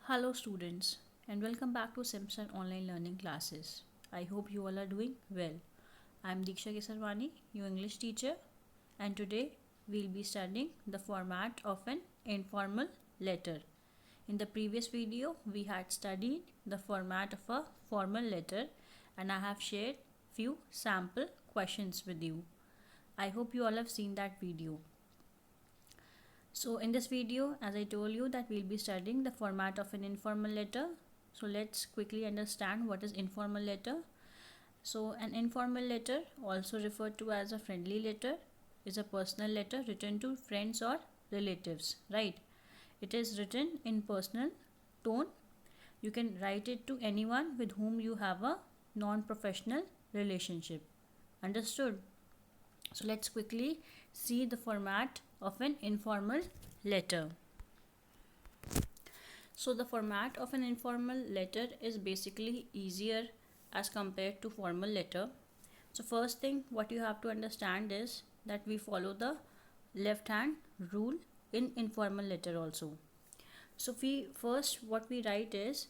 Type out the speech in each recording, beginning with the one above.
Hello, students, and welcome back to Simpson Online Learning Classes. I hope you all are doing well. I'm Diksha Kesarwani, your English teacher, and today we'll be studying the format of an informal letter. In the previous video, we had studied the format of a formal letter, and I have shared few sample questions with you. I hope you all have seen that video. So in this video, as I told you that we'll be studying the format of an informal letter. So let's quickly understand what is informal letter. So an informal letter, also referred to as a friendly letter, is a personal letter written to friends or relatives, right? It is written in personal tone. You can write it to anyone with whom you have a non-professional relationship. Understood? So let's quickly see the format of an informal letter. So the format of an informal letter is basically easier as compared to formal letter. So first thing what you have to understand is that we follow the left hand rule in informal letter also. So what we write is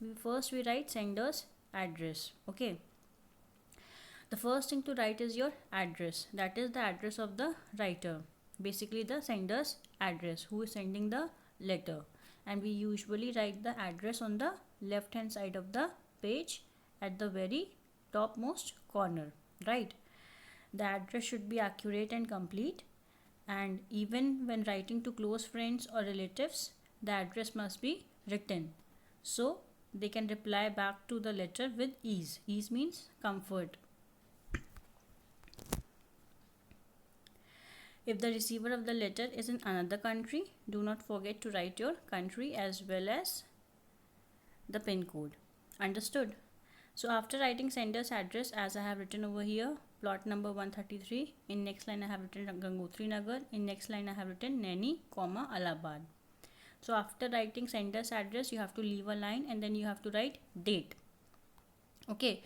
we write sender's address. Okay. The first thing to write is your address. That is the address of the writer. Basically the sender's address, who is sending the letter. And we usually write the address on the left hand side of the page at the very topmost corner, right? The address should be accurate and complete. And even when writing to close friends or relatives, the address must be written, so they can reply back to the letter with ease. Ease means comfort. If the receiver of the letter is in another country, do not forget to write your country as well as the PIN code. Understood? So after writing sender's address, as I have written over here, plot number 133, in next line I have written Gangotri Nagar, in next line I have written Naini, Allahabad. So after writing sender's address, you have to leave a line and then you have to write date. Okay.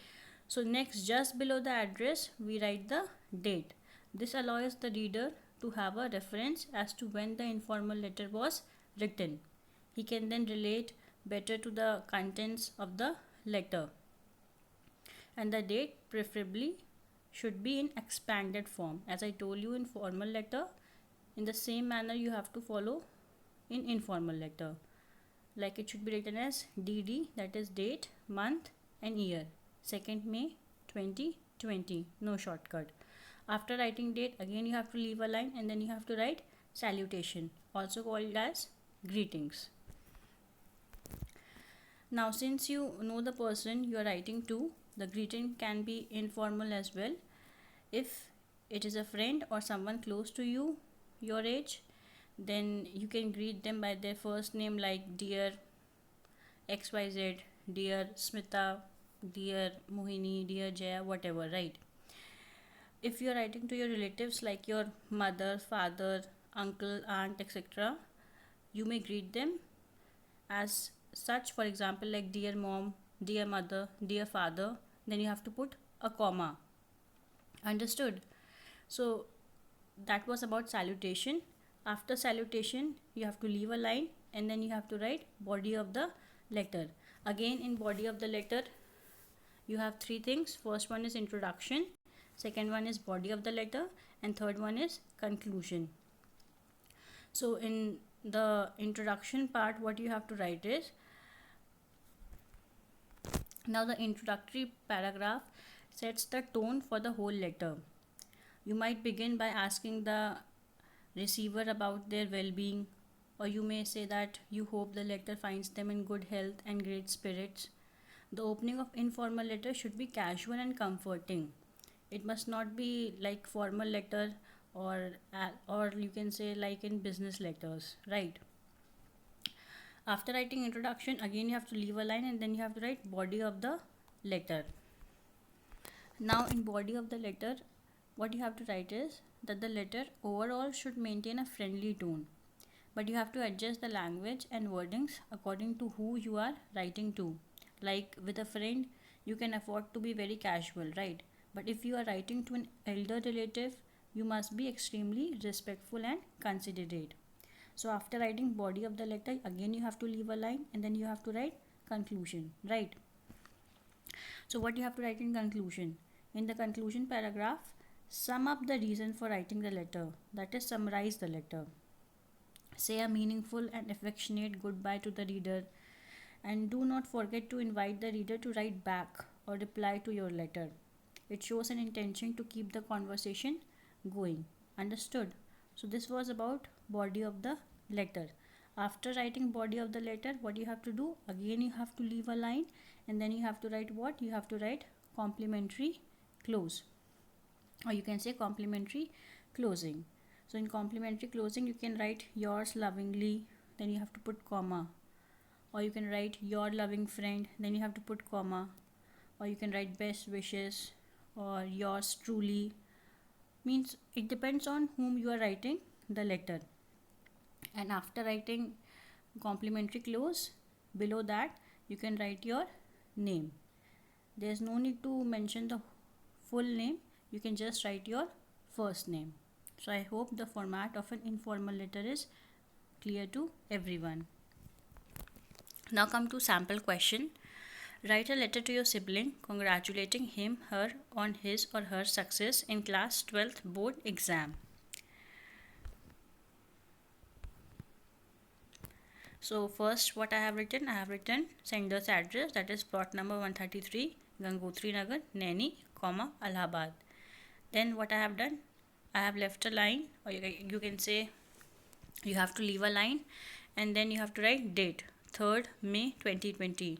So next, just below the address, we write the date. This allows the reader to have a reference as to when the informal letter was written. He can then relate better to the contents of the letter. And the date preferably should be in expanded form. As I told you in formal letter, in the same manner you have to follow in informal letter. Like it should be written as DD, that is date, month and year. 2nd May 2020, no shortcut. After writing date, again you have to leave a line and then you have to write salutation, also called as greetings. Now since you know the person you are writing to, the greeting can be informal as well. If it is a friend or someone close to you, your age, then you can greet them by their first name, like dear XYZ, dear Smita, dear Mohini, dear Jaya, whatever, right? If you are writing to your relatives like your mother, father, uncle, aunt, etc., you may greet them as such. For example, like dear mom, dear mother, dear father, then you have to put a comma. Understood? So that was about salutation. After salutation, you have to leave a line and then you have to write body of the letter. Again, in body of the letter, you have three things. First one is introduction, second one is body of the letter, and third one is conclusion. So in the introduction part, what you have to write is, now the introductory paragraph sets the tone for the whole letter. You might begin by asking the receiver about their well-being, or you may say that you hope the letter finds them in good health and great spirits. The opening of informal letter should be casual and comforting. It must not be like formal letter or you can say like in business letters, right? After writing introduction, again you have to leave a line and then you have to write body of the letter. Now in body of the letter, what you have to write is that the letter overall should maintain a friendly tone, but you have to adjust the language and wordings according to who you are writing to. Like with a friend, you can afford to be very casual, right? But if you are writing to an elder relative, you must be extremely respectful and considerate. So after writing body of the letter, again you have to leave a line and then you have to write conclusion, right? So what you have to write in conclusion? In the conclusion paragraph, sum up the reason for writing the letter, that is summarize the letter. Say a meaningful and affectionate goodbye to the reader, and do not forget to invite the reader to write back or reply to your letter. It shows an intention to keep the conversation going. Understood? So this was about body of the letter. After writing body of the letter, what you have to do? Again you have to leave a line and then you have to write what? You have to write complimentary close, or you can say complimentary closing. So in complimentary closing you can write yours lovingly, then you have to put comma, or you can write your loving friend, then you have to put comma, or you can write best wishes or yours truly. Means it depends on whom you are writing the letter. And after writing complimentary close, below that you can write your name. There's no need to mention the full name, you can just write your first name. So I hope the format of an informal letter is clear to everyone. Now come to sample question. Write a letter to your sibling congratulating him, her on his or her success in class 12th board exam. So first what I have written sender's address, that is plot number 133 Gangotri Nagar, Naini, Allahabad. Then what I have done, I have left a line, or you can say you have to leave a line and then you have to write date 3rd May 2020.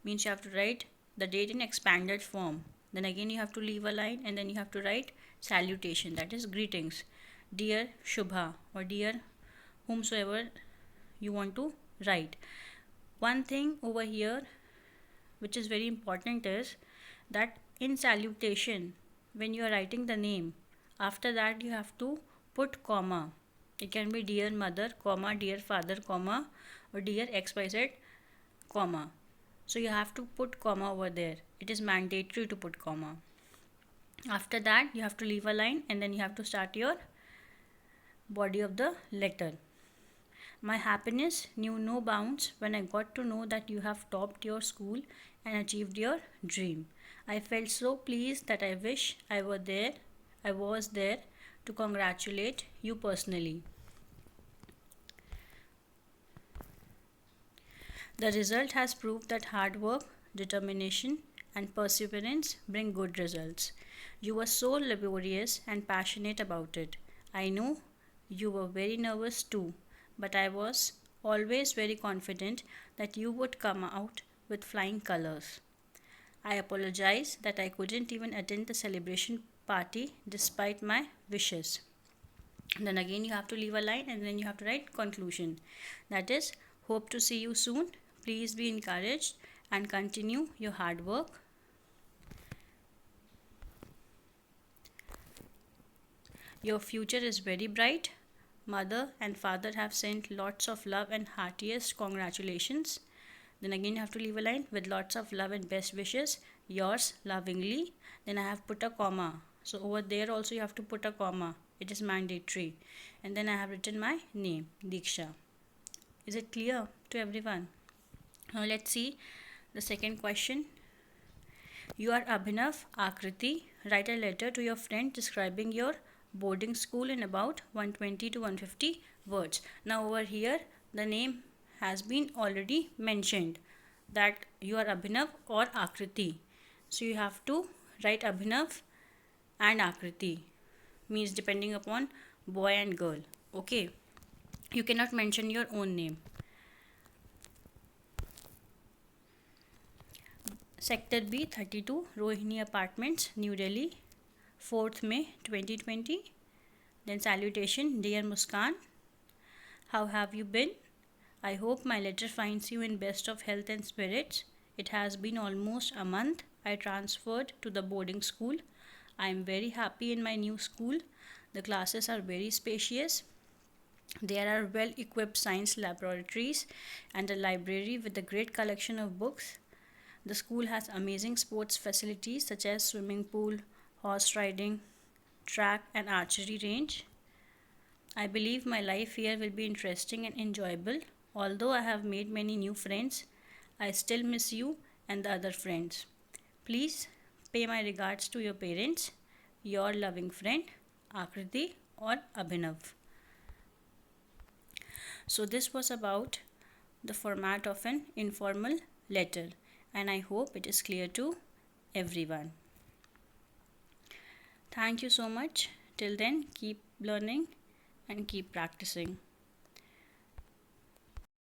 Means you have to write the date in expanded form. Then again you have to leave a line and then you have to write salutation, that is greetings, dear Shubha or dear whomsoever you want to write. One thing over here which is very important is that in salutation, when you are writing the name, after that you have to put comma. It can be dear mother, comma, dear father, comma, or dear XYZ, comma. So you have to put comma over there. It is mandatory to put comma. After that you have to leave a line and then you have to start your body of the letter. My happiness knew no bounds when I got to know that you have topped your school and achieved your dream. I felt so pleased that I wish I was there to congratulate you personally. The result has proved that hard work, determination, and perseverance bring good results. You were so laborious and passionate about it. I know you were very nervous too, but I was always very confident that you would come out with flying colors. I apologize that I couldn't even attend the celebration party despite my wishes. Then again you have to leave a line and then you have to write conclusion. That is, hope to see you soon. Please be encouraged and continue your hard work. Your future is very bright. Mother and father have sent lots of love and heartiest congratulations. Then again you have to leave a line with lots of love and best wishes. Yours lovingly. Then I have put a comma. So over there also you have to put a comma. It is mandatory. And then I have written my name, Diksha. Is it clear to everyone? Now let's see the second question. You are Abhinav Akriti. Write a letter to your friend describing your boarding school in about 120 to 150 words. Now over here the name has been already mentioned, that you are Abhinav or Akriti. So you have to write Abhinav and Akriti, means depending upon boy and girl. Okay, you cannot mention your own name. Sector B 32 Rohini Apartments, New Delhi, 4th May 2020. Then salutation, dear Muskan, how have you been? I hope my letter finds you in best of health and spirits. It has been almost a month. I transferred to the boarding school. I am very happy in my new school. The classes are very spacious. There are well equipped science laboratories and a library with a great collection of books. The school has amazing sports facilities such as swimming pool, horse riding, track and archery range. I believe my life here will be interesting and enjoyable. Although I have made many new friends, I still miss you and the other friends. Please pay my regards to your parents. Your loving friend, Akriti or Abhinav. So, this was about the format of an informal letter, and I hope it is clear to everyone. Thank you so much. Till then, keep learning and keep practicing.